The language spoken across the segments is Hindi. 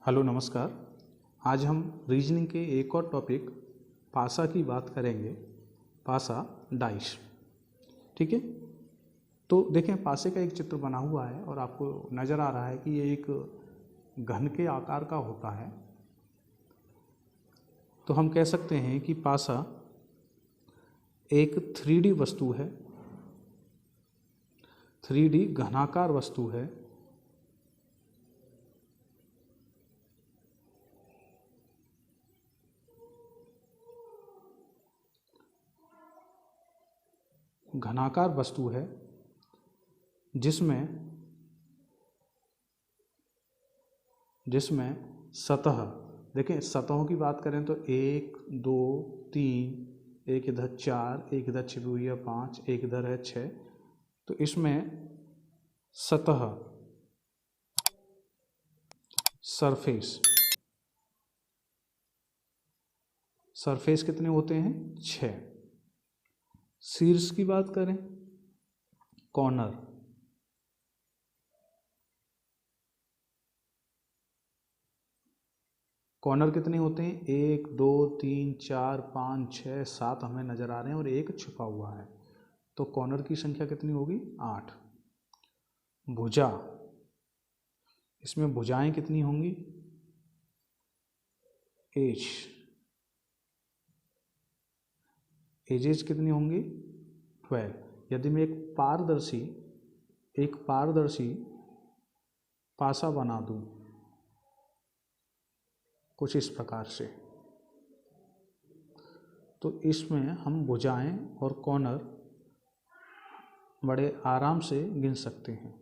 हेलो नमस्कार। आज हम रीजनिंग के एक और टॉपिक पासा की बात करेंगे। पासा डाइस, ठीक है। तो देखें, पासे का एक चित्र बना हुआ है और आपको नज़र आ रहा है कि ये एक घन के आकार का होता है। तो हम कह सकते हैं कि पासा एक 3D वस्तु है, 3D घनाकार वस्तु है घनाकार वस्तु है जिसमें सतह, देखें सतहों की बात करें तो 1 2 3, एक इधर 4, एक इधर 5, एक इधर है 6। तो इसमें सतह सरफेस कितने होते हैं? 6। शीर्ष की बात करें, कॉर्नर कितने होते हैं? 1 2 3 4 5 6 7 हमें नज़र आ रहे हैं और एक छुपा हुआ है। तो कॉर्नर की संख्या कितनी होगी? 8। भुजा, इसमें भुजाएं कितनी होंगी? एजेस कितनी होंगी? 12। यदि मैं एक पारदर्शी पासा बना दूं कुछ इस प्रकार से, तो इसमें हम भुजाएं और कॉर्नर बड़े आराम से गिन सकते हैं,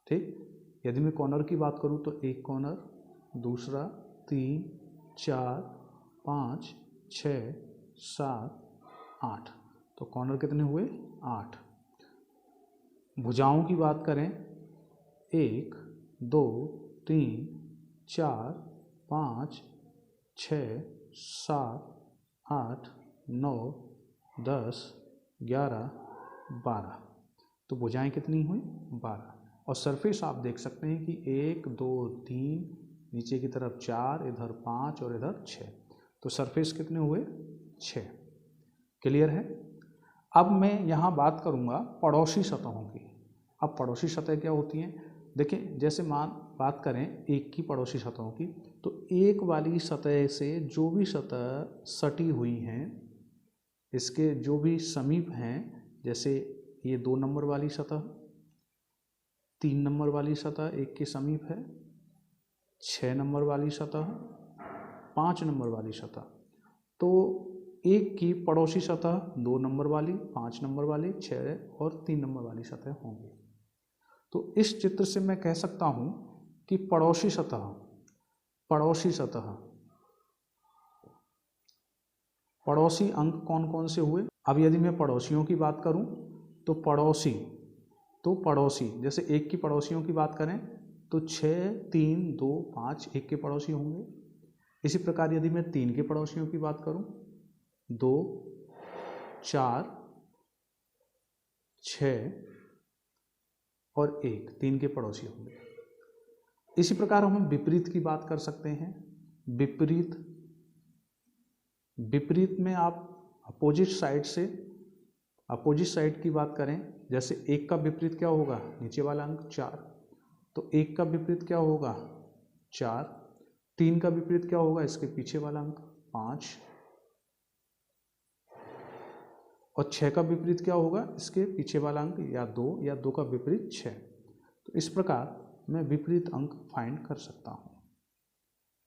ठीक। यदि मैं कॉर्नर की बात करूं तो एक कॉर्नर, दूसरा 3 4 5 6 7 8। तो कॉर्नर कितने हुए? 8। भुजाओं की बात करें, 1 2 3 4 5 6 7 8 9 10 11 12। तो भुजाएं कितनी हुई? 12। और सरफेस आप देख सकते हैं कि 1 2 3, नीचे की तरफ 4, इधर 5 और इधर 6। तो सरफेस कितने हुए? 6। क्लियर है। अब मैं यहाँ बात करूँगा पड़ोसी सतहों की। अब पड़ोसी सतह क्या होती हैं? देखिए, जैसे बात करें एक की पड़ोसी सतहों की, तो एक वाली सतह से जो भी सतह सटी हुई हैं, इसके जो भी समीप हैं, जैसे ये 2 नंबर वाली सतह, 3 नंबर वाली सतह एक के समीप है, 6 नंबर वाली सतह, 5 नंबर वाली सतह। तो एक की पड़ोसी सतह 2 नंबर वाली, 5 नंबर वाली, 6 और 3 नंबर वाली सतह होंगी। तो इस चित्र से मैं कह सकता हूं कि पड़ोसी अंक कौन कौन से हुए। अब यदि मैं पड़ोसियों की बात करूं तो पड़ोसी जैसे एक की पड़ोसियों की बात करें तो 6 3 2 5 एक के पड़ोसी होंगे। इसी प्रकार यदि मैं 3 के पड़ोसियों की बात करूं, 2 4 6 और 1 3 के पड़ोसी होंगे। इसी प्रकार हम विपरीत की बात कर सकते हैं। विपरीत में आप अपोजिट साइड की बात करें, जैसे 1 का विपरीत क्या होगा? नीचे वाला अंक 4। तो 1 का विपरीत क्या होगा? 4। 3 का विपरीत क्या होगा? इसके पीछे वाला अंक 5। और 6 का विपरीत क्या होगा? इसके पीछे वाला अंक या 2, या 2 का विपरीत 6। तो इस प्रकार मैं विपरीत अंक फाइंड कर सकता हूँ।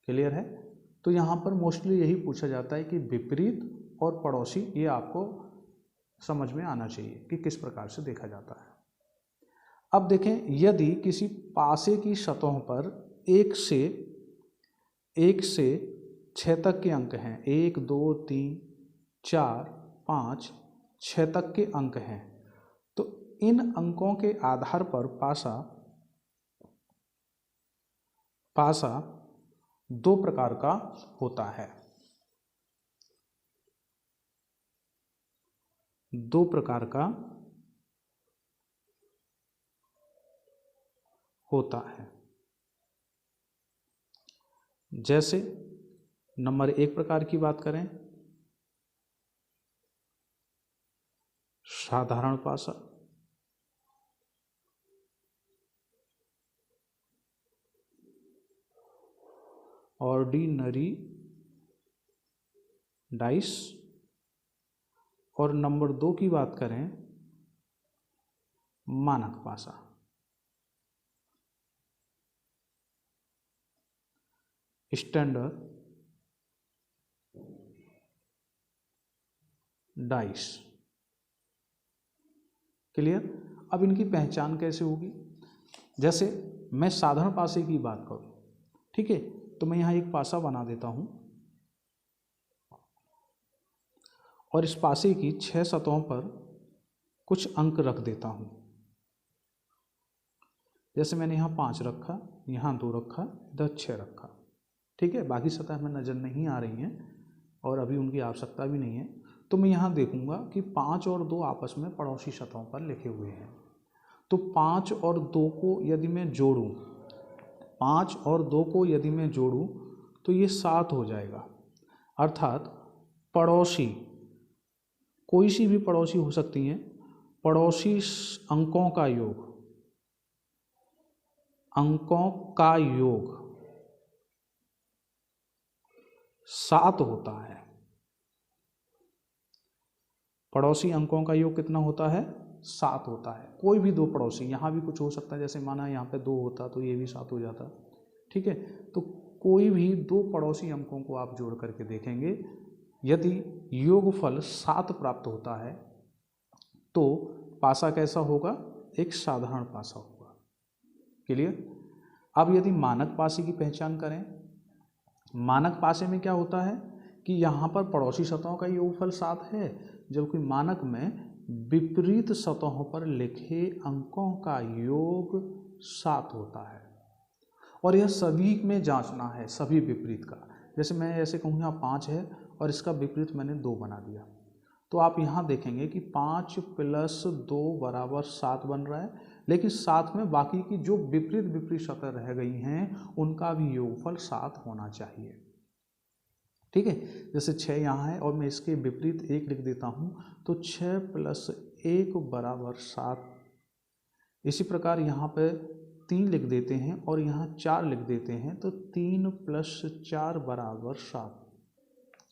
क्लियर है। तो यहाँ पर मोस्टली यही पूछा जाता है कि विपरीत और पड़ोसी, ये आपको समझ में आना चाहिए कि किस प्रकार से देखा जाता है। अब देखें, यदि किसी पासे की सतहों पर 1 से 6 तक के अंक हैं, 1 2 3 4 5 6 तक के अंक हैं, तो इन अंकों के आधार पर पासा 2 प्रकार का होता है। 2 प्रकार का होता है। जैसे नंबर 1 प्रकार की बात करें, साधारण पासा, ऑर्डिनरी डाइस, और नंबर 2 की बात करें, मानक पासा। Standard dice. क्लियर। अब इनकी पहचान कैसे होगी? जैसे मैं साधारण पासे की बात करूं, ठीक है, तो मैं यहां एक पासा बना देता हूं और इस पासे की 6 सतहों पर कुछ अंक रख देता हूं। जैसे मैंने यहाँ 5 रखा, यहाँ 2 रखा, इधर 6 रखा, ठीक है। बाकी सतह हमें नज़र नहीं आ रही हैं और अभी उनकी आवश्यकता भी नहीं है। तो मैं यहाँ देखूंगा कि 5 और 2 आपस में पड़ोसी सतहों पर लिखे हुए हैं। तो 5 और 2 को यदि मैं जोड़ूँ, 5 और 2 को यदि मैं जोड़ूँ तो ये 7 हो जाएगा। अर्थात पड़ोसी, कोई सी भी पड़ोसी हो सकती हैं, पड़ोसी अंकों का योग, अंकों का योग 7 होता है। पड़ोसी अंकों का योग कितना होता है? 7 होता है। कोई भी 2 पड़ोसी, यहाँ भी कुछ हो सकता है, जैसे माना यहाँ पे 2 होता तो ये भी 7 हो जाता, ठीक है। तो कोई भी 2 पड़ोसी अंकों को आप जोड़ करके देखेंगे, यदि योगफल 7 प्राप्त होता है तो पासा कैसा होगा? एक साधारण पासा होगा। क्लियर। अब यदि मानक पासे की पहचान करें, मानक पासे में क्या होता है कि यहाँ पर पड़ोसी सतहों का योगफल 7 है, जबकि मानक में विपरीत सतहों पर लिखे अंकों का योग 7 होता है। और यह सभी में जांचना है, सभी विपरीत का। जैसे मैं ऐसे कहूँ यहाँ 5 है और इसका विपरीत मैंने 2 बना दिया, तो आप यहाँ देखेंगे कि 5 + 2 = 7 बन रहा है, लेकिन साथ में बाकी की जो विपरीत सतह रह गई हैं उनका भी योगफल 7 होना चाहिए, ठीक है। जैसे 6 यहाँ है और मैं इसके विपरीत 1 लिख देता हूँ, तो 6 + 1 = 7। इसी प्रकार यहाँ पे 3 लिख देते हैं और यहाँ 4 लिख देते हैं, तो 3 + 4 = 7।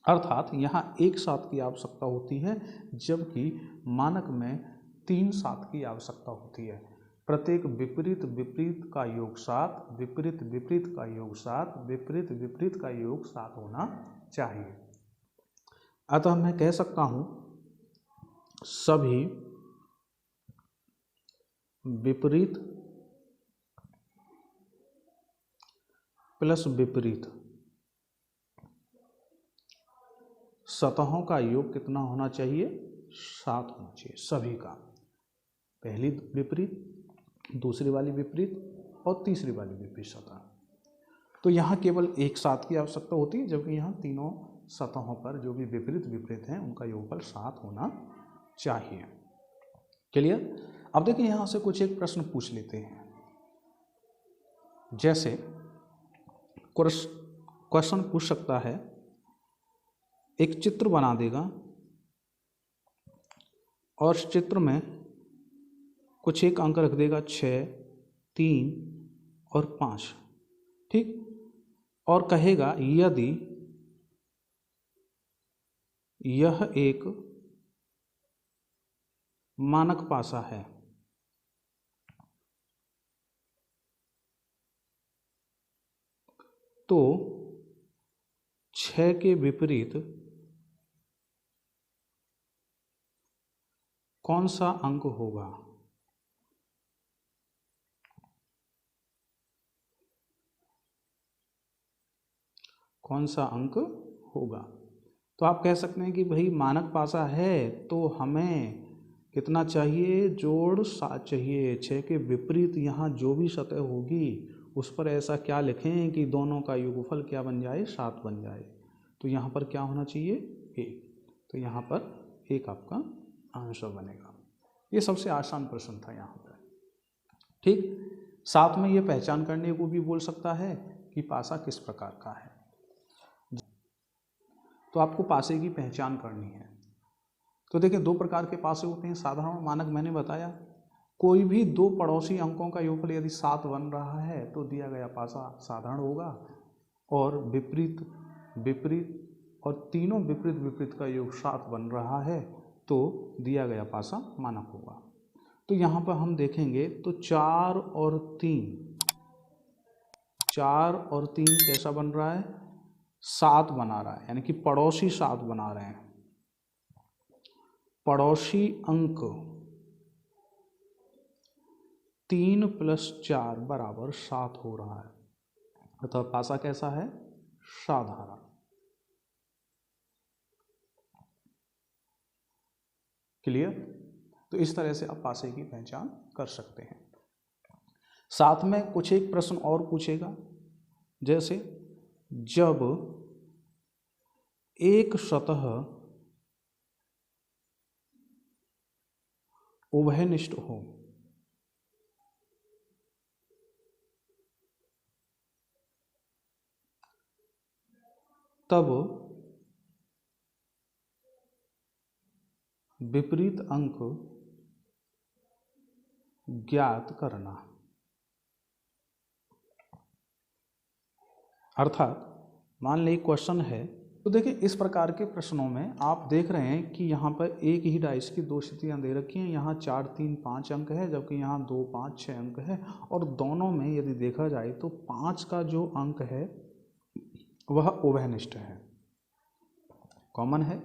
अर्थात यहाँ 1 7 की आवश्यकता होती है, जबकि मानक में 3 7 की आवश्यकता होती है। प्रत्येक विपरीत का योग 7, विपरीत का योग 7, विपरीत का योग 7 होना चाहिए। अतः मैं कह सकता हूँ सभी विपरीत प्लस विपरीत सतहों का योग कितना होना चाहिए? 7 होना चाहिए सभी का। पहली विपरीत, दूसरी वाली विपरीत और तीसरी वाली विपरीत सतह। तो यहाँ केवल 1 7 की आवश्यकता होती है, जबकि यहाँ तीनों सतहों पर जो भी विपरीत हैं उनका योगफल 7 होना चाहिए। क्लियर। अब देखिए यहाँ से कुछ एक प्रश्न पूछ लेते हैं। जैसे क्वेश्चन पूछ सकता है, एक चित्र बना देगा और इस चित्र में कुछ एक अंक रख देगा 6, 3 और 5, ठीक, और कहेगा यदि यह एक मानक पासा है तो 6 के विपरीत कौन सा अंक होगा? कौन सा अंक होगा? तो आप कह सकते हैं कि भाई मानक पासा है तो हमें कितना चाहिए? जोड़ 7 चाहिए। 6 के विपरीत यहाँ जो भी सतह होगी उस पर ऐसा क्या लिखें कि दोनों का योगफल क्या बन जाए? 7 बन जाए। तो यहाँ पर क्या होना चाहिए? 1। तो यहाँ पर 1 आपका आंसर बनेगा। ये सबसे आसान प्रश्न था यहाँ पर, ठीक। साथ में ये पहचान करने को भी बोल सकता है कि पासा किस प्रकार का है। तो आपको पासे की पहचान करनी है। तो देखिए, दो प्रकार के पासे होते हैं, साधारण और मानक। मैंने बताया कोई भी दो पड़ोसी अंकों का योगफल यदि 7 बन रहा है तो दिया गया पासा साधारण होगा, और विपरीत विपरीत और तीनों विपरीत विपरीत का योग 7 बन रहा है तो दिया गया पासा मानक होगा। तो यहाँ पर हम देखेंगे तो 4 और 3 कैसा बन रहा है, 7 बना रहा है, यानी कि पड़ोसी 7 बना रहे हैं। पड़ोसी अंक 3 + 4 = 7 हो रहा है, अर्थात पासा कैसा है, साधारण। क्लियर। तो इस तरह से आप पासे की पहचान कर सकते हैं। साथ में कुछ एक प्रश्न और पूछेगा, जैसे जब एक सतह उभयनिष्ठ हो तब विपरीत अंक ज्ञात करना। अर्थात मान लीजिए क्वेश्चन है, तो देखिए इस प्रकार के प्रश्नों में आप देख रहे हैं कि यहाँ पर एक ही डाइस की दो स्थितियाँ दे रखी हैं। यहाँ 4, 3, 5 अंक है, जबकि यहाँ 2, 5, 6 अंक है, और दोनों में यदि देखा जाए तो 5 का जो अंक है वह उभयनिष्ठ है, कॉमन है,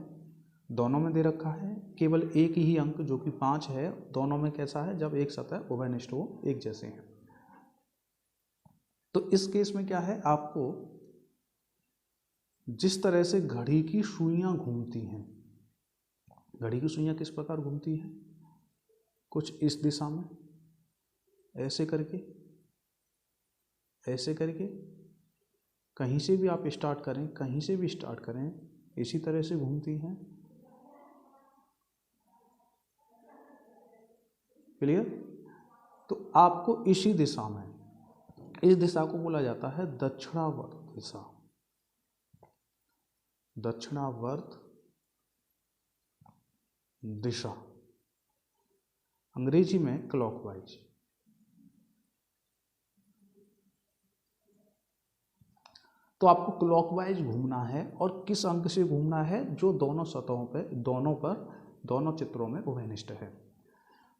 दोनों में दे रखा है। केवल एक ही अंक जो कि 5 है, दोनों में कैसा है, जब एक सतह उभयनिष्ठ हो, एक जैसे हैं। तो इस केस में क्या है, आपको जिस तरह से घड़ी की सुइयां घूमती हैं, घड़ी की सुइयां किस प्रकार घूमती हैं, कुछ इस दिशा में ऐसे करके, ऐसे करके, कहीं से भी आप स्टार्ट करें, कहीं से भी स्टार्ट करें, इसी तरह से घूमती हैं। क्लियर। तो आपको इसी दिशा में, इस दिशा को बोला जाता है दक्षिणावर्त दिशा, दक्षिणावर्त दिशा, अंग्रेजी में क्लॉकवाइज। तो आपको क्लॉकवाइज घूमना है, और किस अंक से घूमना है, जो दोनों सतहों पे, दोनों चित्रों में उभयनिष्ठ है।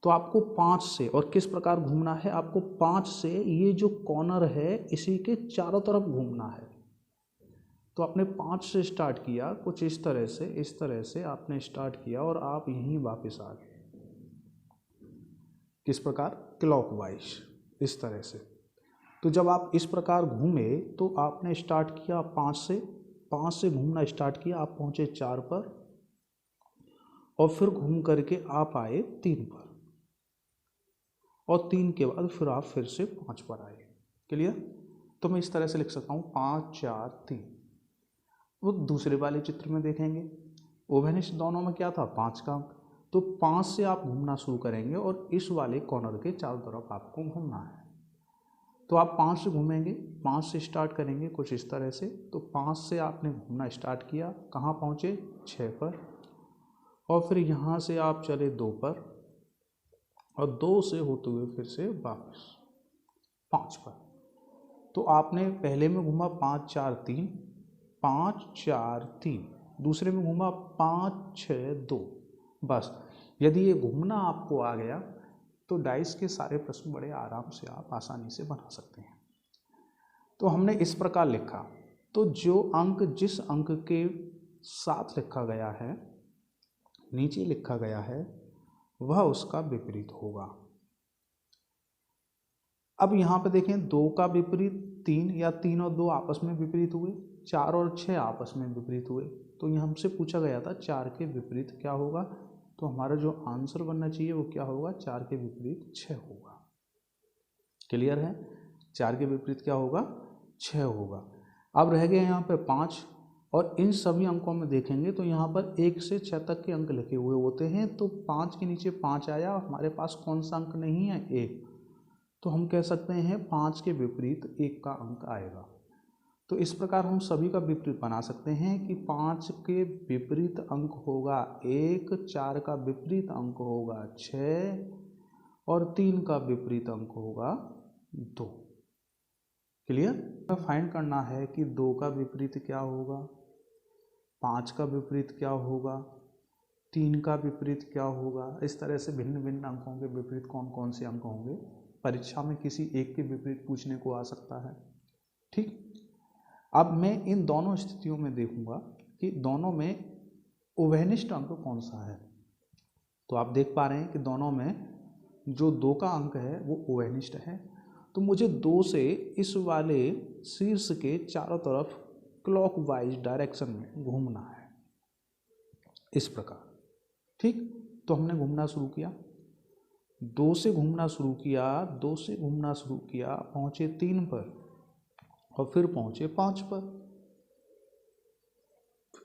तो आपको 5 से, और किस प्रकार घूमना है, आपको 5 से ये जो कॉर्नर है इसी के चारों तरफ घूमना है। तो आपने 5 से स्टार्ट किया, कुछ इस तरह से आपने स्टार्ट किया, और आप यहीं वापस आ गए। किस प्रकार, क्लॉकवाइज, इस तरह से। तो जब आप इस प्रकार घूमे तो आपने स्टार्ट किया 5 से घूमना स्टार्ट किया, आप पहुंचे 4 पर, और फिर घूम करके आप आए 3 पर, और 3 के बाद फिर आप फिर से 5 पर आए। क्लियर। तो मैं इस तरह से लिख सकता हूँ 5, 4, 3। वो दूसरे वाले चित्र में देखेंगे, उभयनिष्ठ दोनों में क्या था, 5 का अंक। तो 5 से आप घूमना शुरू करेंगे, और इस वाले कॉर्नर के चारों तरफ आपको घूमना है। तो आप 5 से घूमेंगे, 5 से स्टार्ट करेंगे कुछ इस तरह से। तो 5 से आपने घूमना स्टार्ट किया, कहाँ पहुँचे, 6 पर, और फिर यहाँ से आप चले 2 पर, और 2 से होते हुए फिर से वापस 5 पर। तो आपने पहले में घूमा 5, 4, 3, 5, 4, 3, दूसरे में घूमा 5, 6, 2। बस यदि ये घूमना आपको आ गया तो डाइस के सारे प्रश्न बड़े आराम से आप आसानी से बना सकते हैं। तो हमने इस प्रकार लिखा, तो जो अंक जिस अंक के साथ लिखा गया है, नीचे लिखा गया है, वह उसका विपरीत होगा। अब यहाँ पे देखें, 2 का विपरीत 3, या 3 और 2 आपस में विपरीत हुए, 4 और 6 आपस में विपरीत हुए। तो यहाँ हमसे पूछा गया था 4 के विपरीत क्या होगा, तो हमारा जो आंसर बनना चाहिए वो क्या होगा, 4 के विपरीत 6 होगा। क्लियर है, 4 के विपरीत क्या होगा, 6 होगा। अब रह गए यहाँ पे 5, और इन सभी अंकों में देखेंगे तो यहाँ पर 1 से 6 तक के अंक लिखे हुए होते हैं। तो 5 के नीचे 5 आया, हमारे पास कौन सा अंक नहीं है, 1। तो हम कह सकते हैं 5 के विपरीत 1 का अंक आएगा। तो इस प्रकार हम सभी का विपरीत बना सकते हैं कि 5 के विपरीत अंक होगा 1, 4 का विपरीत अंक होगा 6 और 3 का विपरीत अंक होगा 2। क्लियर? फाइंड करना है कि 2 का विपरीत क्या होगा, 5 का विपरीत क्या होगा, 3 का विपरीत क्या होगा। इस तरह से भिन्न भिन्न अंकों के विपरीत कौन कौन से अंक होंगे, परीक्षा में किसी एक के विपरीत पूछने को आ सकता है। ठीक, अब मैं इन दोनों स्थितियों में देखूंगा कि दोनों में उभयनिष्ठ अंक कौन सा है। तो आप देख पा रहे हैं कि दोनों में जो 2 का अंक है वो उभयनिष्ठ है। तो मुझे 2 से इस वाले शीर्ष के चारों तरफ क्लॉकवाइज डायरेक्शन में घूमना है, इस प्रकार। ठीक, तो हमने घूमना शुरू किया, 2 से घूमना शुरू किया, 2 से घूमना शुरू किया, पहुंचे 3 पर और फिर पहुंचे 5 पर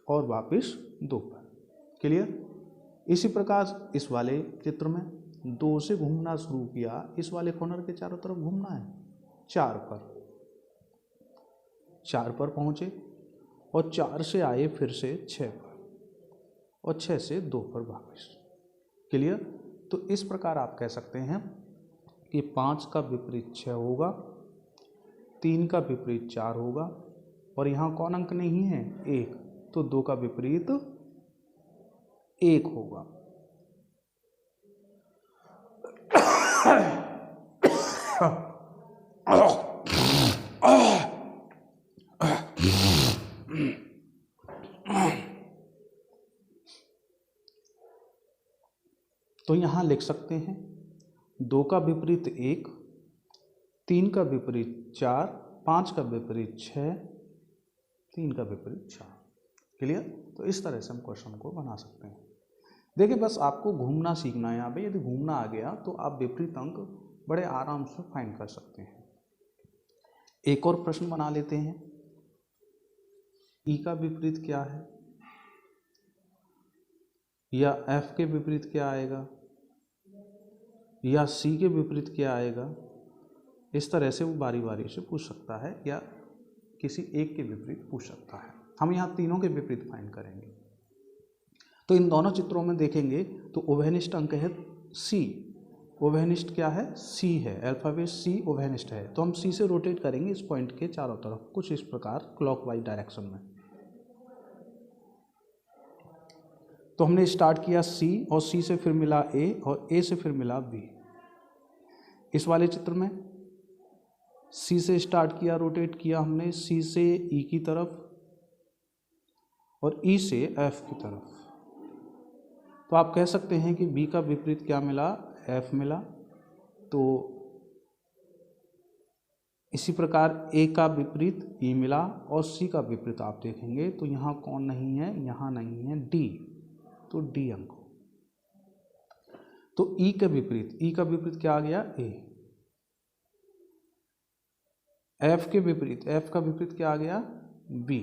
और वापस 2 पर। क्लियर? इसी प्रकार इस वाले चित्र में 2 से घूमना शुरू किया, इस वाले कॉर्नर के चारों तरफ घूमना है 4 पर पहुंचे और 4 से आए फिर से 6 पर और 6 से 2 पर वापस। क्लियर? तो इस प्रकार आप कह सकते हैं कि 5 का विपरीत 6 होगा, 3 का विपरीत 4 होगा और यहाँ कौन अंक नहीं है, 1, तो 2 का विपरीत 1 होगा। तो यहाँ लिख सकते हैं 2 का विपरीत 1, 3 का विपरीत 4, 5 का विपरीत 6, 3 का विपरीत 4। क्लियर? तो इस तरह से हम क्वेश्चन को बना सकते हैं। देखिए, बस आपको घूमना सीखना है यहाँ पे। यदि घूमना आ गया तो आप विपरीत अंक बड़े आराम से फाइंड कर सकते हैं। एक और प्रश्न बना लेते हैं। ई का विपरीत क्या है, या एफ के विपरीत क्या आएगा, या सी के विपरीत क्या आएगा। इस तरह से वो बारी बारी से पूछ सकता है या किसी एक के विपरीत पूछ सकता है। हम यहाँ तीनों के विपरीत फाइंड करेंगे। तो इन दोनों चित्रों में देखेंगे तो उभयनिष्ठ अंक है सी। उभयनिष्ठ क्या है, सी है। अल्फाबेट सी उभयनिष्ठ है। तो हम सी से रोटेट करेंगे इस पॉइंट के चारों तरफ, कुछ इस प्रकार क्लॉकवाइज डायरेक्शन में। तो हमने स्टार्ट किया सी और सी से फिर मिला ए और ए से फिर मिला बी। इस वाले चित्र में सी से स्टार्ट किया, रोटेट किया हमने सी से ई की तरफ और ई से एफ की तरफ। तो आप कह सकते हैं कि बी का विपरीत क्या मिला, एफ मिला। तो इसी प्रकार ए का विपरीत ई मिला और सी का विपरीत आप देखेंगे तो यहाँ कौन नहीं है, यहाँ नहीं है, डी। तो डी अंक। तो ई का विपरीत क्या आ गया, ए। एफ के विपरीत, एफ का विपरीत क्या आ गया, बी।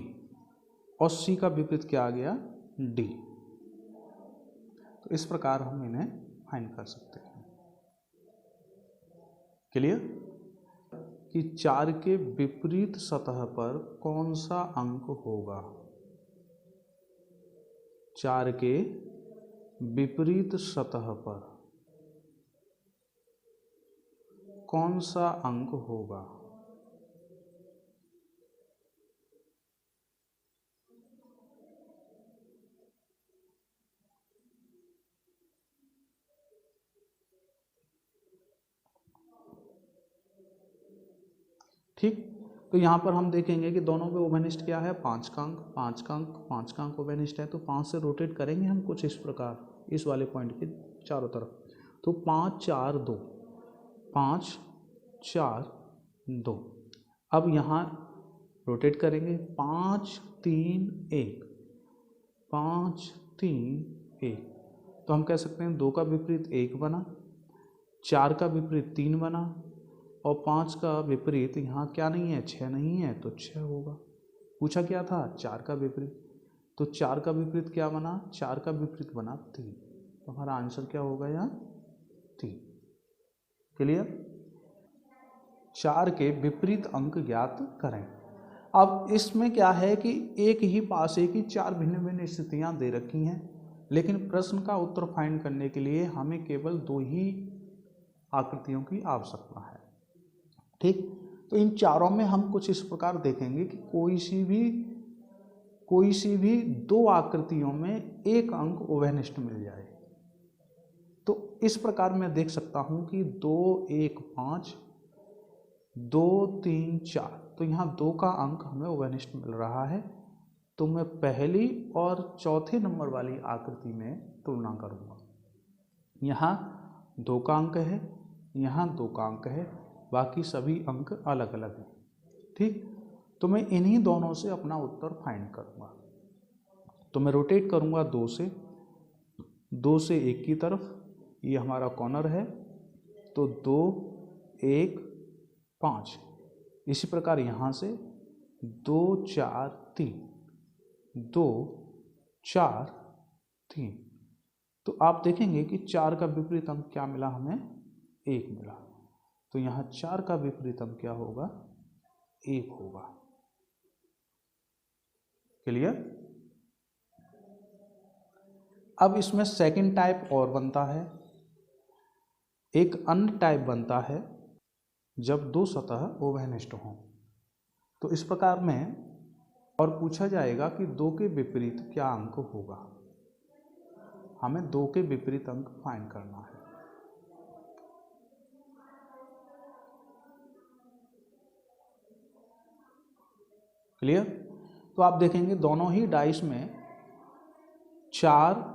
और सी का विपरीत क्या आ गया, डी। तो इस प्रकार हम इन्हें फाइंड कर सकते हैं। क्लियर? कि 4 के विपरीत सतह पर कौन सा अंक होगा। 4 के विपरीत सतह पर कौन सा अंक होगा। ठीक, तो यहाँ पर हम देखेंगे कि दोनों पे उभयनिष्ठ क्या है, 5 का अंक, 5 का अंक, 5 का अंक उभयनिष्ठ है। तो 5 से रोटेट करेंगे हम कुछ इस प्रकार, इस वाले पॉइंट के चारों तरफ। तो 5 4 2, 5 4 2। अब यहाँ रोटेट करेंगे 5 3 1, 5 3 1। तो हम कह सकते हैं 2 का विपरीत 1 बना, 4 का विपरीत 3 बना और 5 का विपरीत यहाँ क्या नहीं है, 6 नहीं है, तो 6 होगा। पूछा क्या था, 4 का विपरीत। तो 4 का विपरीत क्या बना, 4 का विपरीत बना 3। तो हमारा आंसर क्या होगा यहाँ, 3। क्लियर? 4 के विपरीत अंक ज्ञात करें। अब इसमें क्या है कि एक ही पासे की 4 भिन्न भिन्न स्थितियां दे रखी हैं, लेकिन प्रश्न का उत्तर फाइंड करने के लिए हमें केवल 2 ही आकृतियों की आवश्यकता है। ठीक, तो इन चारों में हम कुछ इस प्रकार देखेंगे कि कोई सी भी 2 आकृतियों में एक अंक उभयनिष्ठ मिल जाए। तो इस प्रकार मैं देख सकता हूं कि 2, 1, 5, 2, 3, 4, तो यहाँ 2 का अंक हमें उभयनिष्ठ मिल रहा है। तो मैं पहली और चौथे नंबर वाली आकृति में तुलना करूँगा। यहाँ 2 का अंक है, यहाँ 2 का अंक है, बाकी सभी अंक अलग अलग हैं। ठीक, तो मैं इन्हीं दोनों से अपना उत्तर फाइंड करूँगा। तो मैं रोटेट करूँगा 2 से 1 की तरफ, ये हमारा कॉर्नर है। तो 2, 1, 5, इसी प्रकार यहाँ से 2, 4, 3, 2, 4, 3। तो आप देखेंगे कि 4 का विपरीत अंक क्या मिला हमें? 1 मिला। तो यहाँ 4 का विपरीत अंक क्या होगा? 1 होगा। क्लियर? अब इसमें सेकंड टाइप और बनता है, एक अन्य टाइप बनता है जब 2 सतह उभयनिष्ठ हों। तो इस प्रकार में और पूछा जाएगा कि 2 के विपरीत क्या अंक होगा। हमें 2 के विपरीत अंक फाइंड करना है। क्लियर? तो आप देखेंगे दोनों ही डाइस में 4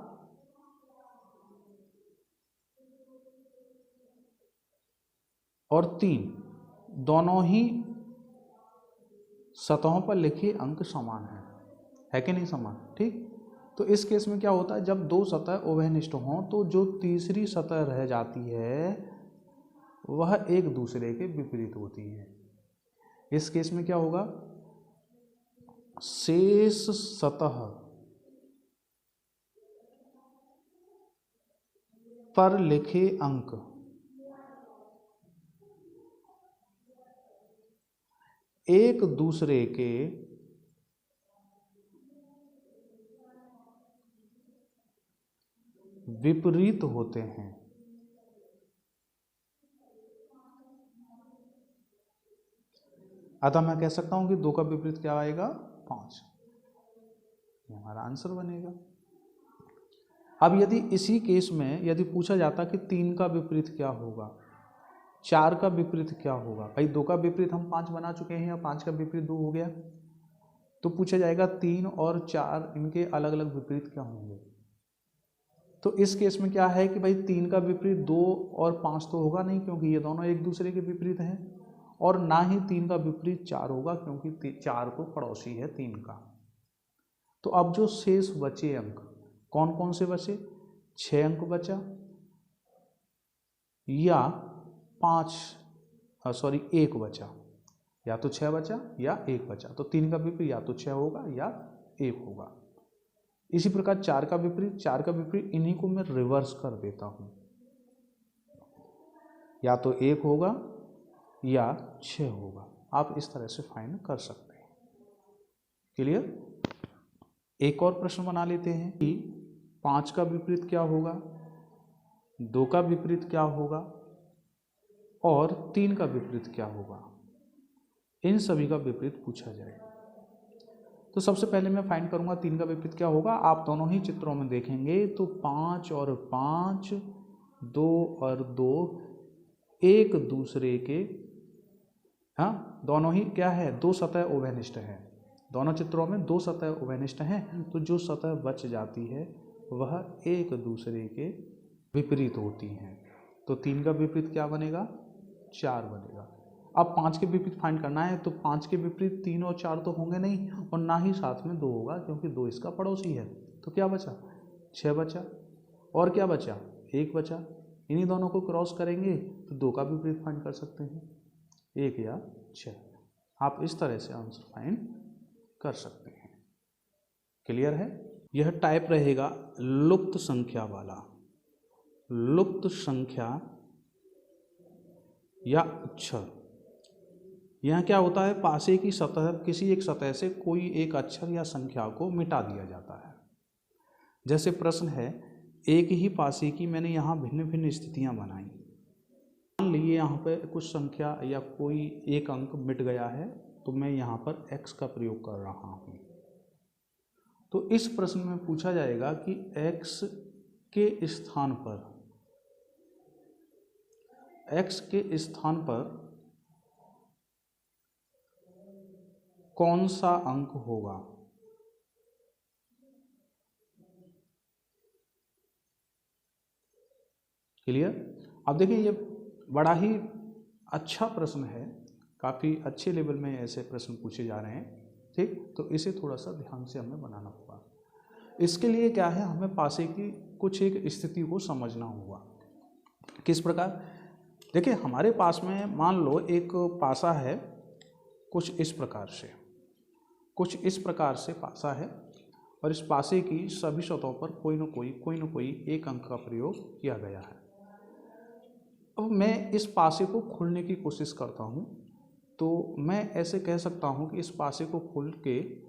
और 3 दोनों ही सतहों पर लिखे अंक समान है कि नहीं समान? ठीक, तो इस केस में क्या होता है, जब 2 सतह उभयनिष्ठ हों तो जो तीसरी सतह रह जाती है वह एक दूसरे के विपरीत होती है। इस केस में क्या होगा? शेष सतह पर लिखे अंक एक दूसरे के विपरीत होते हैं। अतः मैं कह सकता हूं कि 2 का विपरीत क्या आएगा? 5। ये हमारा आंसर बनेगा। अब यदि इसी केस में यदि पूछा जाता कि 3 का विपरीत क्या होगा, 4 का विपरीत क्या होगा? भाई 2 का विपरीत हम 5 बना चुके हैं, या 5 का विपरीत 2 हो गया। तो पूछा जाएगा 3 और 4 इनके अलग अलग विपरीत क्या होंगे। तो इस केस में क्या है कि भाई 3 का विपरीत 2 और 5 तो होगा नहीं, क्योंकि ये दोनों एक दूसरे के विपरीत हैं। और ना ही 3 का विपरीत 4 होगा, क्योंकि 4 तो पड़ोसी है 3 का। तो अब जो शेष बचे अंक कौन कौन से बचे? 6 अंक बचा, या 1 बचा, या तो 6 बचा या 1 बचा। तो 3 का विपरीत या तो 6 होगा या 1 होगा। इसी प्रकार 4 का विपरीत इन्हीं को मैं रिवर्स कर देता हूं, या तो 1 होगा या 6 होगा। आप इस तरह से फाइंड कर सकते हैं। क्लियर? एक और प्रश्न बना लेते हैं कि 5 का विपरीत क्या होगा, 2 का विपरीत क्या होगा और 3 का विपरीत क्या होगा। इन सभी का विपरीत पूछा जाए तो सबसे पहले मैं फाइंड करूंगा 3 का विपरीत क्या होगा। आप दोनों ही चित्रों में देखेंगे तो 5 और 5, 2 और 2 एक दूसरे के, हाँ, दोनों ही क्या है? 2 सतह उभयनिष्ठ है। दोनों चित्रों में 2 सतह उभयनिष्ठ हैं। तो जो सतह बच जाती है वह एक दूसरे के विपरीत होती हैं। तो 3 का विपरीत क्या बनेगा? 4 बनेगा। अब 5 के विपरीत फाइंड करना है, तो 5 के विपरीत 3 और 4 तो होंगे नहीं, और ना ही साथ में 2 होगा, क्योंकि 2 इसका पड़ोसी है। तो क्या बचा? 6 बचा। और क्या बचा? 1 बचा। इन्हीं दोनों को क्रॉस करेंगे तो 2 का विपरीत फाइंड कर सकते हैं, 1 या 6। आप इस तरह से आंसर फाइंड कर सकते हैं। क्लियर है? यह टाइप रहेगा लुप्त संख्या वाला। लुप्त संख्या या अक्षर, यहाँ क्या होता है, पासे की सतह, किसी एक सतह से कोई एक अक्षर या संख्या को मिटा दिया जाता है। जैसे प्रश्न है, एक ही पासे की मैंने यहाँ भिन्न भिन्न स्थितियाँ बनाई। मान लीजिए यहाँ पे कुछ संख्या या कोई एक अंक मिट गया है, तो मैं यहाँ पर x का प्रयोग कर रहा हूँ। तो इस प्रश्न में पूछा जाएगा कि x के स्थान पर कौन सा अंक होगा। क्लियर। अब देखिए ये बड़ा ही अच्छा प्रश्न है, काफ़ी अच्छे लेवल में ऐसे प्रश्न पूछे जा रहे हैं। ठीक, तो इसे थोड़ा सा ध्यान से हमें बनाना होगा। इसके लिए क्या है, हमें पासे की कुछ एक स्थिति को समझना होगा। किस प्रकार, देखिए हमारे पास में मान लो एक पासा है, कुछ इस प्रकार से पासा है, और इस पासे की सभी सतहों पर कोई न कोई एक अंक का प्रयोग किया गया है। अब मैं इस पासे को खोलने की कोशिश करता हूँ, तो मैं ऐसे कह सकता हूँ कि इस पासे को खोल के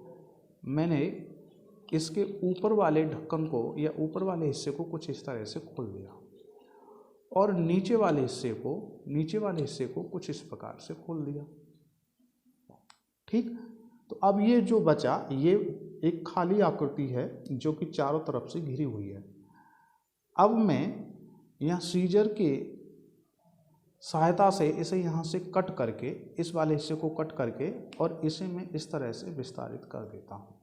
मैंने इसके ऊपर वाले ढक्कन को या ऊपर वाले हिस्से को कुछ इस तरह से खोल दिया, और नीचे वाले हिस्से को कुछ इस प्रकार से खोल दिया। ठीक, तो अब ये जो बचा, ये एक खाली आकृति है जो कि चारों तरफ से घिरी हुई है। अब मैं यहाँ सीजर के सहायता से इसे यहाँ से कट करके, इस वाले हिस्से को कट करके, और इसे मैं इस तरह से विस्तारित कर देता हूँ।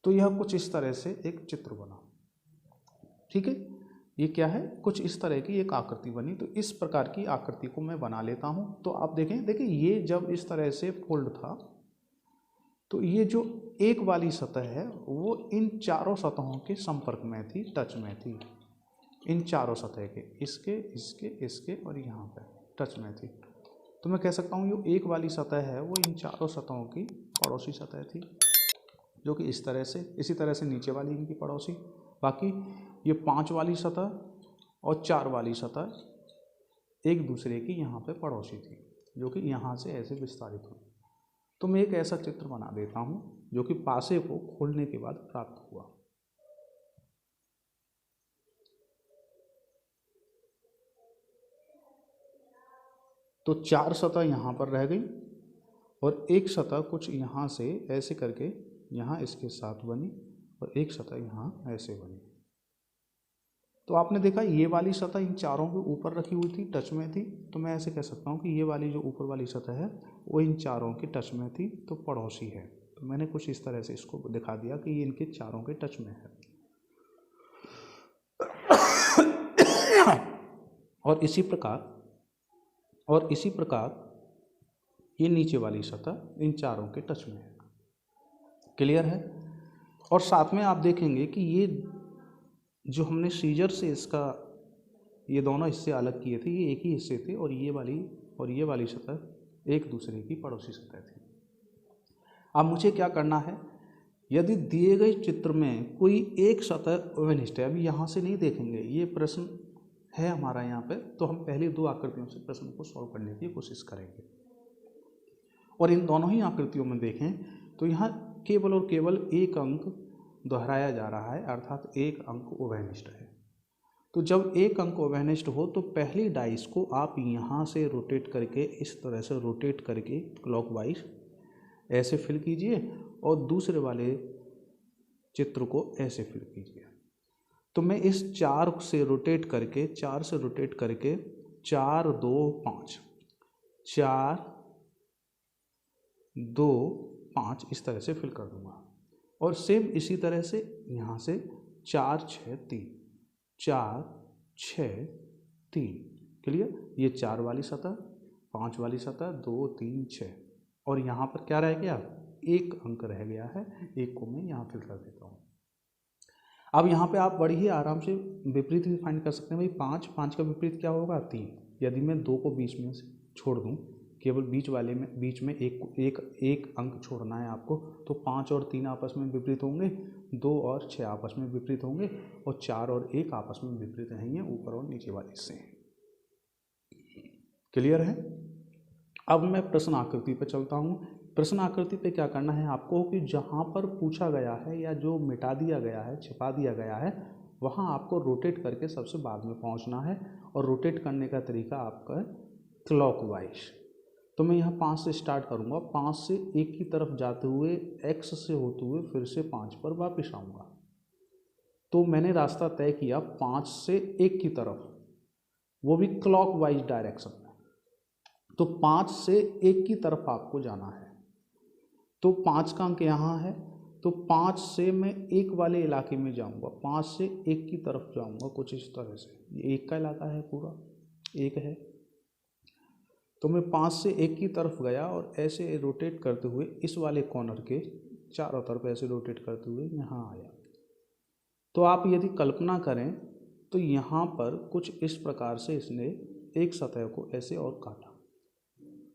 तो यह कुछ इस तरह से एक चित्र बना। ठीक है, ये क्या है, कुछ इस तरह की एक आकृति बनी। तो इस प्रकार की आकृति को मैं बना लेता हूँ। तो आप देखें ये जब इस तरह से फोल्ड था, तो ये जो एक वाली सतह है वो इन चारों सतहों के संपर्क में थी, टच में थी। इन चारों सतह के, इसके और यहाँ पे टच में थी। तो मैं कह सकता हूँ ये एक वाली सतह है वो इन चारों सतहों की पड़ोसी सतह थी, जो कि इसी तरह से नीचे वाली इनकी पड़ोसी। बाकी ये 5 वाली सतह और 4 वाली सतह एक दूसरे की यहाँ पे पड़ोसी थी, जो कि यहाँ से ऐसे विस्तारित हुई। तो मैं एक ऐसा चित्र बना देता हूँ जो कि पासे को खोलने के बाद प्राप्त हुआ। तो 4 सतह यहाँ पर रह गई और एक सतह कुछ यहाँ से ऐसे करके यहाँ इसके साथ बनी, और एक सतह यहाँ ऐसे बनी। तो आपने देखा ये वाली सतह इन चारों के ऊपर रखी हुई थी, टच में थी। तो मैं ऐसे कह सकता हूँ कि ये वाली जो ऊपर वाली सतह है वो इन चारों के टच में थी, तो पड़ोसी है। तो मैंने कुछ इस तरह से इसको दिखा दिया कि ये इनके चारों के टच में है। और इसी प्रकार ये नीचे वाली सतह इन चारों के टच में है। क्लियर है। और साथ में आप देखेंगे कि ये जो हमने सीजर से इसका ये दोनों हिस्से अलग किए थे, ये एक ही हिस्से थे, और ये वाली सतह एक दूसरे की पड़ोसी सतह थी। अब मुझे क्या करना है, यदि दिए गए चित्र में कोई एक सतह अवनिष्ठ है, अभी यहाँ से नहीं देखेंगे, ये प्रश्न है हमारा यहाँ पे, तो हम पहले 2 आकृतियों से प्रश्न को सॉल्व करने की कोशिश करेंगे। और इन दोनों ही आकृतियों में देखें तो यहाँ केवल और केवल एक अंक दोहराया जा रहा है, अर्थात एक अंक उभयनिष्ठ है। तो जब एक अंक उभयनिष्ठ हो तो पहली डाइस को आप यहाँ से रोटेट करके, इस तरह से रोटेट करके क्लॉकवाइज ऐसे फिल कीजिए, और दूसरे वाले चित्र को ऐसे फिल कीजिए। तो मैं इस 4 से रोटेट करके 4 2 5 4 2 5 इस तरह से फिल कर दूंगा। और सेम इसी तरह से यहाँ से 4 6 3 4 6 3। क्लियर। ये 4 वाली सतह, 5 वाली सतह, 2 3 6, और यहाँ पर क्या रह गया, एक अंक रह गया है, एक को मैं यहाँ फिल कर देता हूँ। अब यहाँ पे आप बड़ी ही आराम से विपरीत भी फाइंड कर सकते हैं। भाई 5 का विपरीत क्या होगा, 3। यदि मैं 2 को बीच में से छोड़ दूँ, केवल बीच में एक अंक छोड़ना है आपको, तो 5 और 3 आपस में विपरीत होंगे, 2 और 6 आपस में विपरीत होंगे, और 4 और 1 आपस में विपरीत रहेंगे ऊपर और नीचे वाले से। क्लियर है। अब मैं प्रश्न आकृति पे चलता हूँ। प्रश्न आकृति पे क्या करना है आपको कि जहाँ पर पूछा गया है या जो मिटा दिया गया है, छिपा दिया गया है, वहाँ आपको रोटेट करके सबसे बाद में पहुँचना है। और रोटेट करने का तरीका आपका क्लॉकवाइज। तो मैं यहाँ 5 से स्टार्ट करूँगा, 5 से 1 की तरफ जाते हुए x से होते हुए फिर से 5 पर वापस आऊँगा। तो मैंने रास्ता तय किया 5 से 1 की तरफ, वो भी क्लॉकवाइज डायरेक्शन में। तो 5 से 1 की तरफ आपको जाना है। तो 5 का अंक यहाँ है, तो 5 से मैं 1 वाले इलाके में जाऊँगा, 5 से 1 की तरफ जाऊँगा कुछ इस तरह से। ये 1 का इलाका है, पूरा 1 है। तो मैं 5 से 1 की तरफ गया और ऐसे रोटेट करते हुए इस वाले कॉर्नर के चारों तरफ ऐसे रोटेट करते हुए यहाँ आया। तो आप यदि कल्पना करें तो यहाँ पर कुछ इस प्रकार से इसने एक सतह को ऐसे और काटा।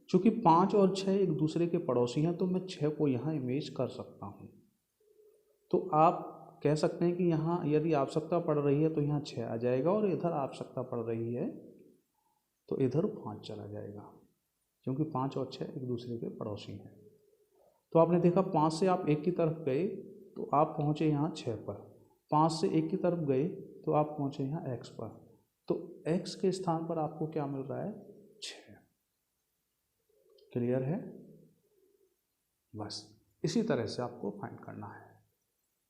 चूँकि 5 और 6 एक दूसरे के पड़ोसी हैं तो मैं 6 को यहाँ इमेज कर सकता हूँ। तो आप कह सकते हैं कि यहाँ यदि आवश्यकता पड़ रही है तो यहाँ 6 आ जाएगा, और इधर आवश्यकता पड़ रही है तो इधर 5 चला जाएगा, क्योंकि 5 और 6 एक दूसरे के पड़ोसी हैं। तो आपने देखा 5 से आप 1 की तरफ गए तो आप पहुँचे यहाँ 6 पर, 5 से 1 की तरफ गए तो आप पहुँचे यहाँ x पर। तो x के स्थान पर आपको क्या मिल रहा है? 6। क्लियर है? बस इसी तरह से आपको फाइंड करना है।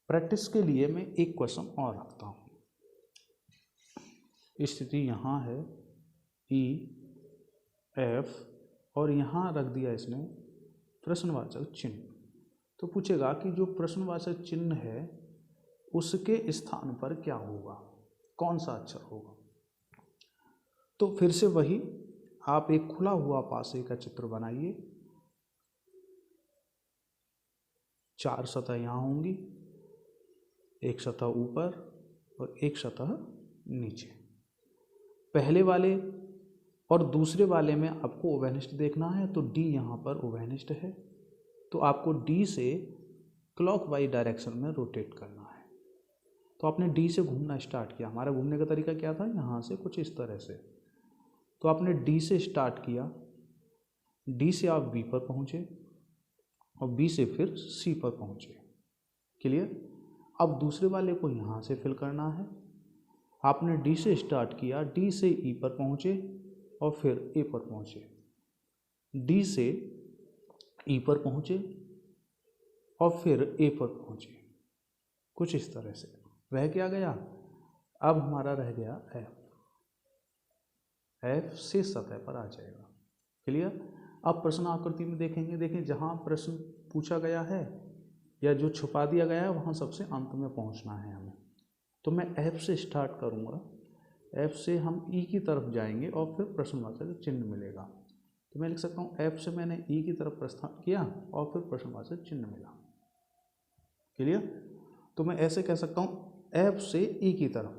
प्रैक्टिस के लिए मैं एक क्वेश्चन और रखता हूँ। स्थिति यहाँ है E F और यहाँ रख दिया इसने प्रश्नवाचक चिन्ह। तो पूछेगा कि जो प्रश्नवाचक चिन्ह है उसके स्थान पर क्या होगा, कौन सा अक्षर होगा। तो फिर से वही, आप एक खुला हुआ पासे का चित्र बनाइए। 4 सतह यहाँ होंगी, एक सतह ऊपर और एक सतह नीचे। पहले वाले और दूसरे वाले में आपको उभयनिष्ठ देखना है, तो D यहाँ पर उभयनिष्ठ है, तो आपको D से क्लॉकवाइज डायरेक्शन में रोटेट करना है। तो आपने D से घूमना स्टार्ट किया। हमारा घूमने का तरीका क्या था? यहाँ से कुछ इस तरह से। तो आपने D से स्टार्ट किया, D से आप B पर पहुँचे और B से फिर C पर पहुँचे। क्लियर? अब दूसरे वाले को यहाँ से फिल करना है। आपने D से स्टार्ट किया, D से E पर पहुँचे और फिर A पर पहुँचे, D से E पर पहुँचे और फिर A पर पहुँचे, कुछ इस तरह से। रह क्या गया? अब हमारा रह गया F। F से सतह पर आ जाएगा। क्लियर? अब प्रश्न आकृति में देखेंगे, देखें जहाँ प्रश्न पूछा गया है या जो छुपा दिया गया है वहाँ सबसे अंत में पहुँचना है हमें। तो मैं F से स्टार्ट करूँगा, F से हम E की तरफ जाएंगे और फिर प्रश्नवाचक चिन्ह मिलेगा। तो मैं लिख सकता हूँ F से मैंने E की तरफ प्रस्थान किया और फिर प्रश्नवाचक चिन्ह मिला। क्लियर? तो मैं ऐसे कह सकता हूँ F से E की तरफ,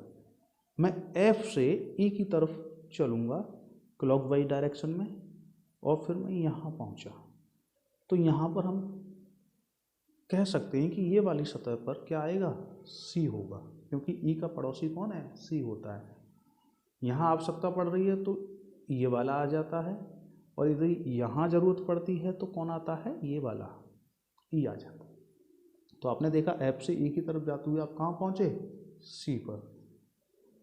मैं F से E की तरफ चलूँगा क्लॉकवाइज डायरेक्शन में और फिर मैं यहाँ पहुँचा। तो यहाँ पर हम कह सकते हैं कि ये वाली सतह पर क्या आएगा? C होगा, क्योंकि E का पड़ोसी कौन है? C होता है। यहाँ आवश्यकता पड़ रही है तो ये वाला आ जाता है, और यदि यहाँ ज़रूरत पड़ती है तो कौन आता है? ये वाला E आ जाता है। तो आपने देखा F से E की तरफ जाते हुए आप कहाँ पहुँचे? C पर।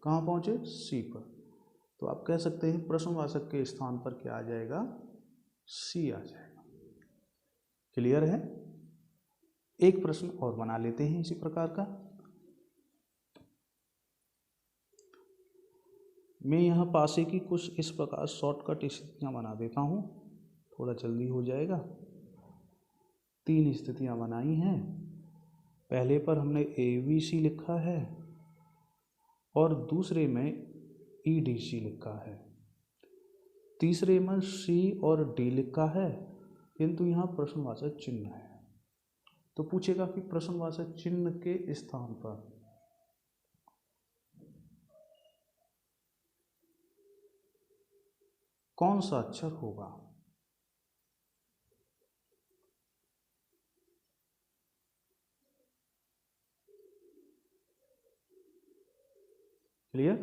कहाँ पहुँचे? C पर। तो आप कह सकते हैं प्रश्नवाचक के स्थान पर क्या आ जाएगा? C आ जाएगा। क्लियर है? एक प्रश्न और बना लेते हैं इसी प्रकार का। मैं यहाँ पासे की कुछ इस प्रकार शॉर्टकट स्थितियाँ बना देता हूँ, थोड़ा जल्दी हो जाएगा। 3 स्थितियाँ बनाई हैं। पहले पर हमने ABC लिखा है और दूसरे में EDC लिखा है। तीसरे में C और D लिखा है, किंतु यहाँ प्रश्नवाचक चिन्ह है। तो पूछेगा कि प्रश्नवाचक चिन्ह के स्थान पर कौन सा अक्षर होगा? क्लियर?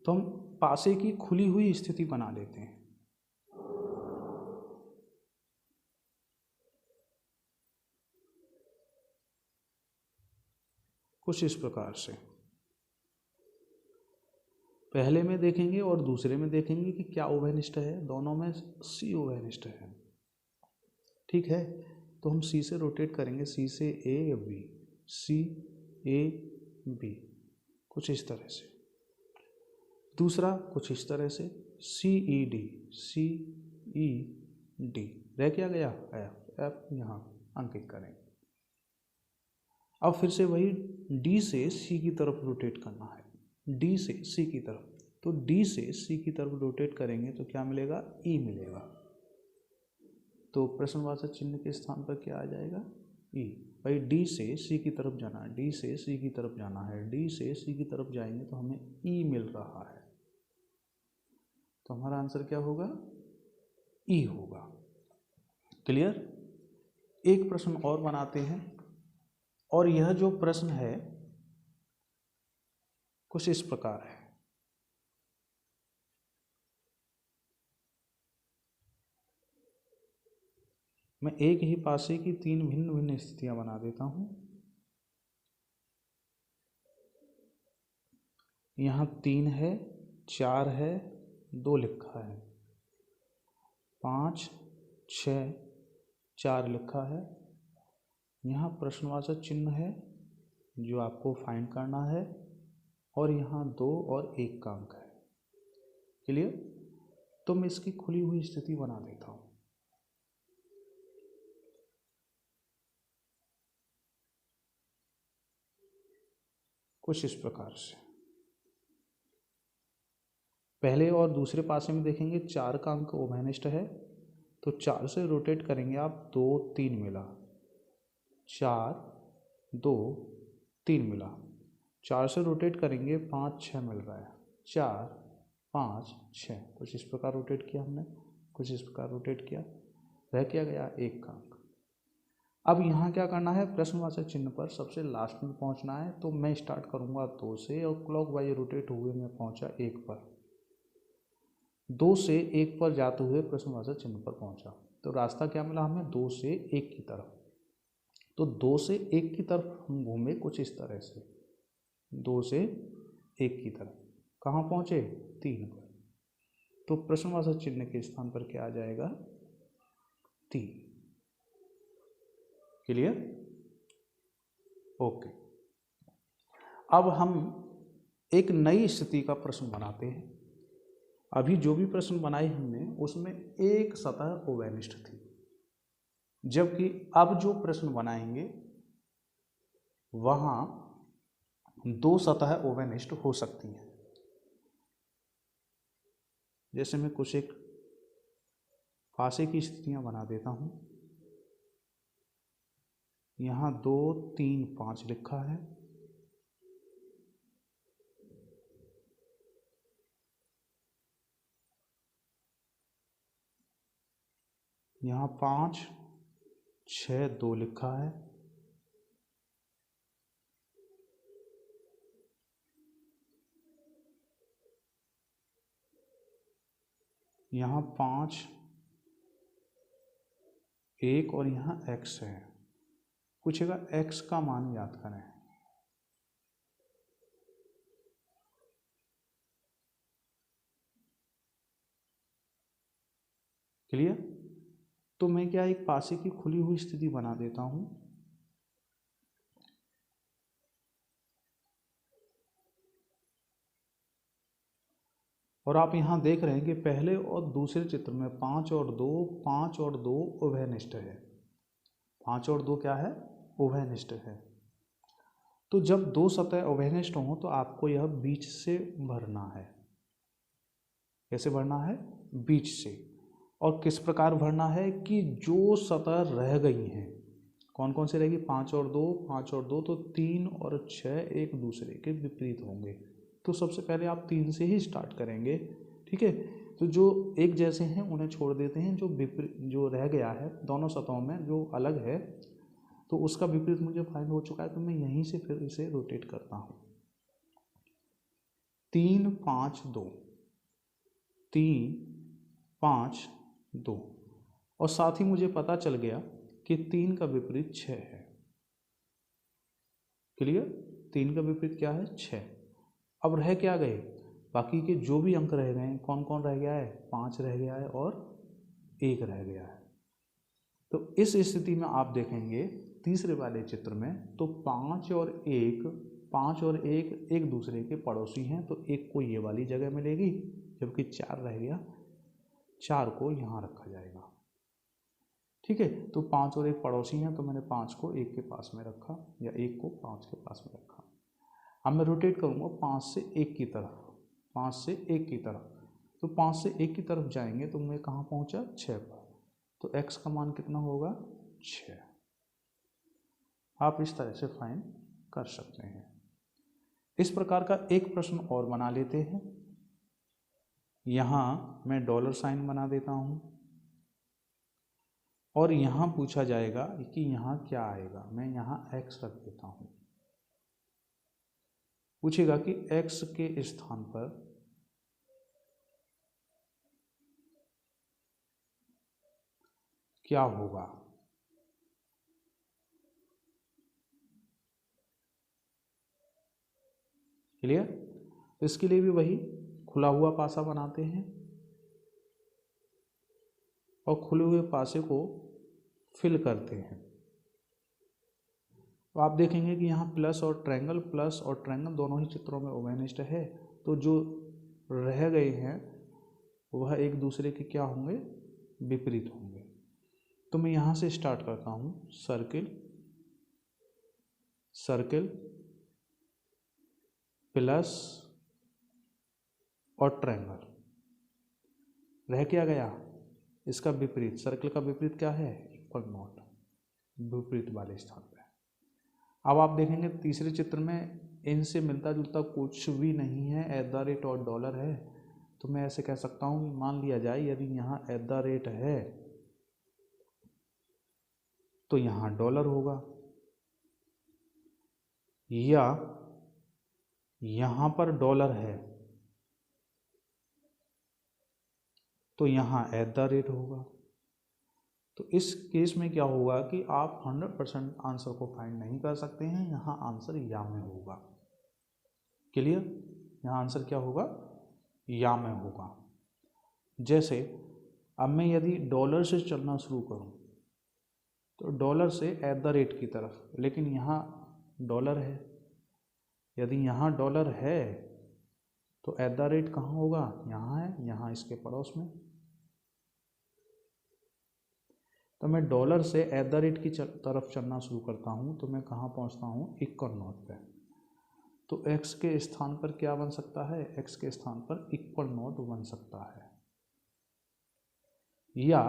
तो हम पासे की खुली हुई स्थिति बना लेते हैं। कुछ इस प्रकार से। पहले में देखेंगे और दूसरे में देखेंगे कि क्या उभयनिष्ठ है, दोनों में सी उभयनिष्ठ है। ठीक है, तो हम सी से रोटेट करेंगे, सी से A B, C A B, कुछ इस तरह से। दूसरा कुछ इस तरह से, सी ई डी, सी ई डी, रह क्या गया एफ, एफ यहाँ अंकित करेंगे। अब फिर से वही डी से सी की तरफ रोटेट करना है, डी से सी की तरफ। तो डी से सी की तरफ रोटेट करेंगे तो क्या मिलेगा, ई मिलेगा। तो प्रश्नवाचक चिन्ह के स्थान पर क्या आ जाएगा, ई। भाई डी से सी की तरफ जाना है, डी से सी की तरफ जाना है, डी से सी की तरफ जाएंगे तो हमें ई मिल रहा है, तो हमारा आंसर क्या होगा, ई होगा। क्लियर। एक प्रश्न और बनाते हैं, और यह जो प्रश्न है कुछ इस प्रकार है। मैं एक ही पासे की तीन भिन्न भिन्न स्थितियां बना देता हूं। यहाँ 3 है, 4 है, 2 लिखा है, 5 6 4 लिखा है। यहाँ प्रश्नवाचक चिन्ह है जो आपको फाइंड करना है, और यहाँ 2 और 1 का अंक है। क्लियर। तो मैं इसकी खुली हुई स्थिति बना देता हूँ। कुछ इस प्रकार से। पहले और दूसरे पासे में देखेंगे 4 का अंक उभयनिष्ठ है, तो 4 से रोटेट करेंगे आप, 2 3 मिला, 4 2 3 मिला। 4 से रोटेट करेंगे 5 6 मिल रहा है, 4 5 6, कुछ इस प्रकार रोटेट किया हमने, कुछ इस प्रकार रोटेट किया, रह क्या गया 1 का अंक। अब यहाँ क्या करना है, प्रश्नवाचक चिन्ह पर सबसे लास्ट में पहुँचना है। तो मैं स्टार्ट करूँगा 2 से, और क्लॉकवाइज रोटेट हुए मैं पहुँचा 1 पर, 2 से 1 पर जाते हुए प्रश्नवाचक चिन्ह पर पहुँचा। तो रास्ता क्या मिला हमें, 2 से 1 की तरफ। तो 2 से 1 की तरफ हम घूमे कुछ इस तरह से, 2 से 1 की तरफ कहाँ पहुँचे, 3 पर। तो प्रश्नवाचक चिन्ह के स्थान पर क्या आ जाएगा, 3। क्लियर। ओके। अब हम एक नई स्थिति का प्रश्न बनाते हैं। अभी जो भी प्रश्न बनाए हमने उसमें एक सतह उभयनिष्ठ थी, जबकि अब जो प्रश्न बनाएंगे वहां 2 सतह उभयनिष्ठ हो सकती हैं। जैसे मैं कुछ एक पासे की स्थितियां बना देता हूं। यहाँ 2 3 5 लिखा है, यहाँ 5 6 2 लिखा है, यहाँ 5 1 और यहाँ x है। पूछेगा x का मान याद करें। क्लियर। तो मैं क्या एक पासे की खुली हुई स्थिति बना देता हूं। और आप यहां देख रहे हैं कि पहले और दूसरे चित्र में 5 और 2 उभयनिष्ठ है। 5 और 2 क्या है, उभयनिष्ठ है। तो जब 2 सतह उभयनिष्ठ हों तो आपको यह बीच से भरना है। कैसे भरना है, बीच से। और किस प्रकार भरना है कि जो सतह रह गई हैं, कौन कौन से रहेगी, 5 और 2, तो 3 और 6 एक दूसरे के विपरीत होंगे। तो सबसे पहले आप 3 से ही स्टार्ट करेंगे। ठीक है। तो जो एक जैसे हैं उन्हें छोड़ देते हैं, जो रह गया है दोनों सतहों में जो अलग है, तो उसका विपरीत मुझे फाइंड हो चुका है। तो मैं यहीं से फिर इसे रोटेट करता हूँ। 3 5 2, 3 5 2, और साथ ही मुझे पता चल गया कि 3 का विपरीत 6 है। क्लियर। 3 का विपरीत क्या है 6। अब रह क्या गए, बाकी के जो भी अंक रह गए हैं, कौन कौन रह गया है, 5 रह गया है और 1 रह गया है। तो इस स्थिति में आप देखेंगे तीसरे वाले चित्र में, तो 5 और 1 एक दूसरे के पड़ोसी हैं, तो 1 को ये वाली जगह मिलेगी, जबकि 4 रह गया, 4 को यहाँ रखा जाएगा। ठीक है, तो 5 और 1 पड़ोसी हैं, तो मैंने 5 को 1 के पास में रखा या 1 को 5 के पास में रखा। अब मैं रोटेट करूँगा 5 से 1 की तरफ, 5 से 1 की तरफ, तो 5 से 1 की तरफ जाएंगे तो मैं कहाँ पहुँचा 6 पर, तो x का मान कितना होगा 6। आप इस तरह से फाइंड कर सकते हैं। इस प्रकार का एक प्रश्न और बना लेते हैं। यहाँ मैं डॉलर साइन बना देता हूँ और यहाँ पूछा जाएगा कि यहाँ क्या आएगा, मैं यहाँ x रख देता हूँ। पूछेगा कि x के स्थान पर क्या होगा। क्लियर? इसके लिए भी वही खुला हुआ पासा बनाते हैं और खुले हुए पासे को फिल करते हैं। तो आप देखेंगे कि यहाँ प्लस और ट्रायंगल दोनों ही चित्रों में उभयनिष्ठ है, तो जो रह गए हैं वह एक दूसरे के क्या होंगे, विपरीत होंगे। तो मैं यहाँ से स्टार्ट करता हूँ, सर्किल सर्किल प्लस और ट्रायंगल, रह क्या गया, इसका विपरीत, सर्कल का विपरीत क्या है, इक्वल नॉट, विपरीत वाले स्थान पे। अब आप देखेंगे तीसरे चित्र में इनसे मिलता जुलता कुछ भी नहीं है, @ और डॉलर है, तो मैं ऐसे कह सकता हूँ कि मान लिया जाए यदि यहाँ @ है तो यहाँ डॉलर होगा, या यहाँ पर डॉलर है तो यहाँ @ होगा। तो इस केस में क्या होगा कि आप 100% आंसर को फाइंड नहीं कर सकते हैं, यहाँ आंसर या में होगा। क्लियर? यहाँ आंसर क्या होगा, या में होगा। जैसे अब मैं यदि डॉलर से चलना शुरू करूँ तो डॉलर से @ की तरफ, लेकिन यहाँ डॉलर है, यदि यहाँ डॉलर है तो @ कहाँ होगा, यहाँ है, यहाँ इसके पड़ोस में। तो मैं डॉलर से @ की तरफ चलना शुरू करता हूँ तो मैं कहाँ पहुँचता हूँ, इक्वल नॉट पे। तो x के स्थान पर क्या बन सकता है, x के स्थान पर इक्वल नॉट बन सकता है। या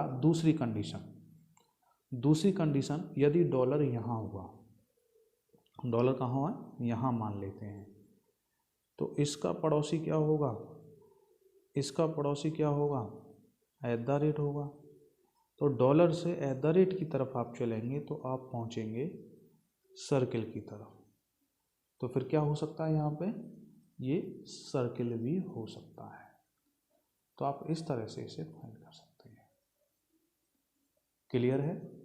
दूसरी कंडीशन यदि डॉलर यहाँ हुआ, डॉलर कहाँ हुआ, यहाँ मान लेते हैं, तो इसका पड़ोसी क्या होगा, इसका पड़ोसी क्या होगा, @ होगा। तो डॉलर से @ की तरफ आप चलेंगे तो आप पहुँचेंगे सर्किल की तरफ। तो फिर क्या हो सकता है, यहाँ पे ये सर्किल भी हो सकता है। तो आप इस तरह से इसे फाइंड कर सकते हैं। क्लियर है?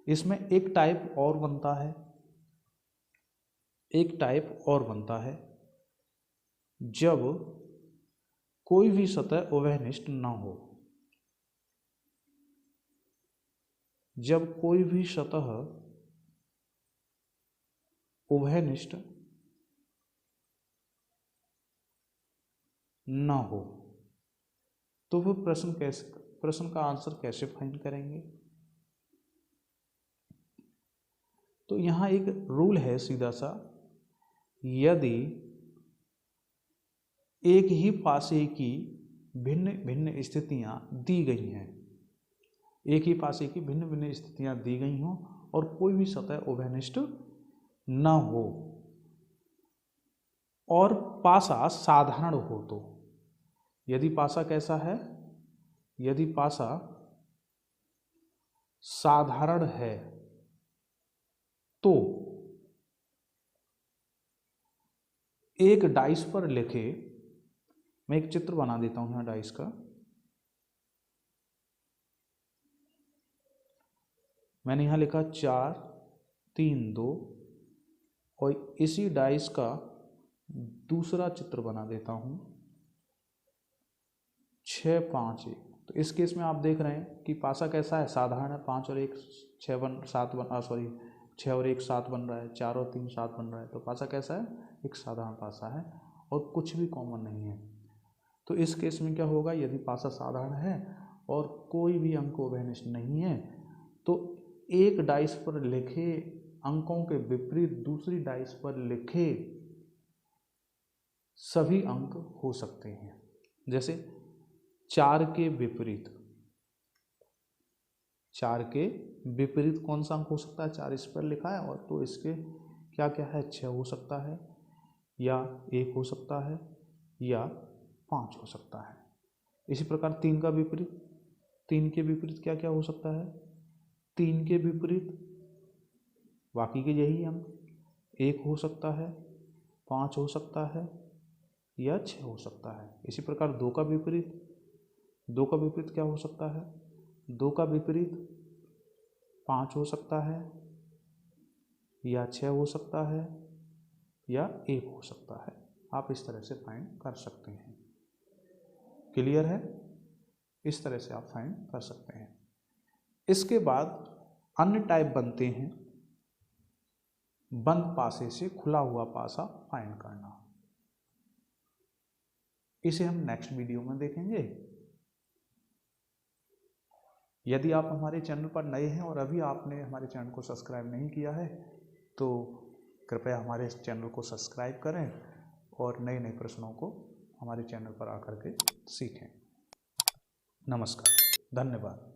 इसमें एक टाइप और बनता है, जब कोई भी सतह उभयनिष्ठ ना हो, जब कोई भी सतह उभयनिष्ठ ना हो, तो वो प्रश्न का आंसर कैसे फाइंड करेंगे। तो यहाँ एक रूल है सीधा सा, यदि एक ही पासे की भिन्न भिन्न स्थितियां दी गई हैं, एक ही पासे की भिन्न भिन्न स्थितियां दी गई हों और कोई भी सतह उभयनिष्ठ न हो और पासा साधारण हो, तो यदि पासा कैसा है, यदि पासा साधारण है तो एक डाइस पर लिखे, मैं एक चित्र बना देता हूं यहाँ डाइस का, मैंने यहाँ लिखा 4 3 2 और इसी डाइस का दूसरा चित्र बना देता हूँ 6 5 1। तो इस केस में आप देख रहे हैं कि पासा कैसा है, साधारण है। 5 और 1 6 बन 7 बन 6 और 1 7 बन रहा है, 4 और 3 7 बन रहा है। तो पासा कैसा है, एक साधारण पासा है और कुछ भी कॉमन नहीं है। तो इस केस में क्या होगा, यदि पासा साधारण है और कोई भी अंक उभयनिष्ठ नहीं है तो एक डाइस पर लिखे अंकों के विपरीत दूसरी डाइस पर लिखे सभी अंक हो सकते हैं। जैसे 4 के विपरीत, 4 के विपरीत कौन सा अंक हो सकता है, 4 इस पर लिखा है और तो इसके क्या क्या है, 6 हो सकता है या 1 हो सकता है या 5 हो सकता है। इसी प्रकार 3 का विपरीत, 3 के विपरीत क्या क्या हो सकता है, 3 के विपरीत बाकी के यही अंक, 1 हो सकता है, 5 हो सकता है या 6 हो सकता है। इसी प्रकार 2 का विपरीत, 2 का विपरीत क्या हो सकता है, 2 का विपरीत 5 हो सकता है या 6 हो सकता है या 1 हो सकता है। आप इस तरह से फाइंड कर सकते हैं। क्लियर है, इस तरह से आप फाइंड कर सकते हैं। इसके बाद अन्य टाइप बनते हैं बंद पासे से खुला हुआ पासा फाइंड करना। इसे हम नेक्स्ट वीडियो में देखेंगे। यदि आप हमारे चैनल पर नए हैं और अभी आपने हमारे चैनल को सब्सक्राइब नहीं किया है तो कृपया हमारे इस चैनल को सब्सक्राइब करें और नए नए प्रश्नों को हमारे चैनल पर आकर के सीखें। नमस्कार, धन्यवाद।